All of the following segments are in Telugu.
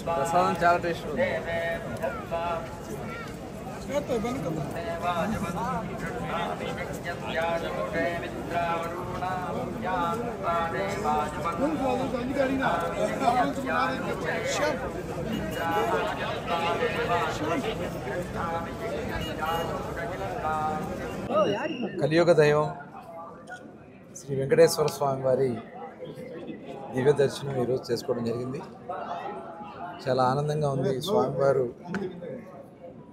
ప్రసాదం చాలా టేస్ట్ ఉంది. కలియుగ దైవం శ్రీ వెంకటేశ్వర స్వామి వారి దివ్య దర్శనం ఈరోజు చేసుకోవడం జరిగింది. చాలా ఆనందంగా ఉంది. స్వామివారు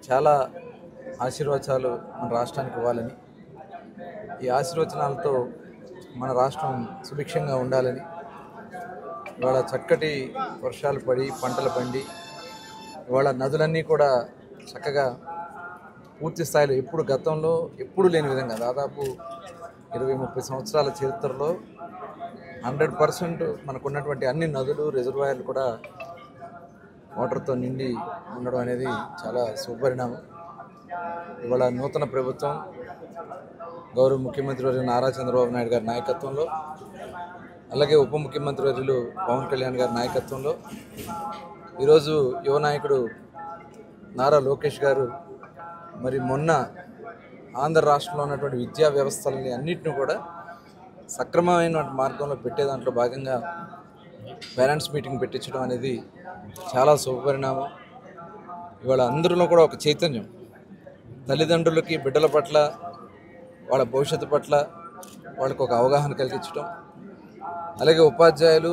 చాలా ఆశీర్వచనాలు మన రాష్ట్రానికి ఇవ్వాలని, ఈ ఆశీర్వచనాలతో మన రాష్ట్రం సుభిక్షంగా ఉండాలని, ఇవాళ చక్కటి వర్షాలు పడి పంటలు పండి ఇవాళ నదులన్నీ కూడా చక్కగా పూర్తి స్థాయిలో ఎప్పుడు గతంలో ఎప్పుడు లేని విధంగా దాదాపు 20-30 సంవత్సరాల చరిత్రలో 100% మనకున్నటువంటి అన్ని నదులు రిజర్వాయర్లు కూడా వాటర్తో నిండి ఉండడం అనేది చాలా శుభపరిణామం. ఇవాళ నూతన ప్రభుత్వం గౌరవ ముఖ్యమంత్రి వర్యులు నారా చంద్రబాబు నాయుడు గారి నాయకత్వంలో, అలాగే ఉప ముఖ్యమంత్రి వర్యులు పవన్ కళ్యాణ్ గారి నాయకత్వంలో ఈరోజు యువ నాయకుడు నారా లోకేష్ గారు మరి మొన్న ఆంధ్ర రాష్ట్రంలో ఉన్నటువంటి విద్యా వ్యవస్థలని అన్నింటినీ కూడా సక్రమమైన మార్గంలో పెట్టే దాంట్లో భాగంగా పేరెంట్స్ మీటింగ్ పెట్టించడం అనేది చాలా శుభపరిణామం. ఇవాళ అందరిలో కూడా ఒక చైతన్యం, తల్లిదండ్రులకి బిడ్డల పట్ల, వాళ్ళ భవిష్యత్తు పట్ల వాళ్ళకు ఒక అవగాహన కలిగించడం, అలాగే ఉపాధ్యాయులు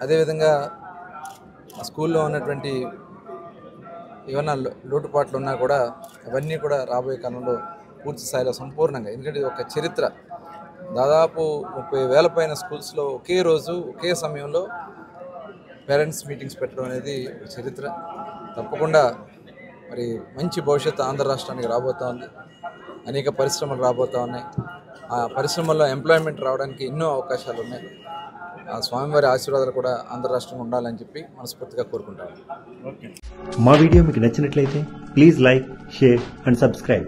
అదేవిధంగా స్కూల్లో ఉన్నటువంటి ఏమన్నా లోటుపాట్లు ఉన్నా కూడా అవన్నీ కూడా రాబోయే కాలంలో పూర్తి స్థాయిలో సంపూర్ణంగా, ఎందుకంటే ఇది ఒక చరిత్ర, దాదాపు 30,000 పైన స్కూల్స్లో ఒకే రోజు ఒకే సమయంలో పేరెంట్స్ మీటింగ్స్ పెట్టడం అనేది చరిత్ర. తప్పకుండా మరి మంచి భవిష్యత్తు ఆంధ్ర రాష్ట్రానికి రాబోతూ ఉంది. అనేక పరిశ్రమలు రాబోతూ ఉన్నాయి. ఆ పరిశ్రమల్లో ఎంప్లాయ్మెంట్ రావడానికి ఎన్నో అవకాశాలు ఉన్నాయి. ఆ స్వామివారి ఆశీర్వాదాలు కూడా ఆంధ్ర రాష్ట్రంలో ఉండాలని చెప్పి మనస్ఫూర్తిగా కోరుకుంటాను. మా వీడియో మీకు నచ్చినట్లయితే please like, share and subscribe.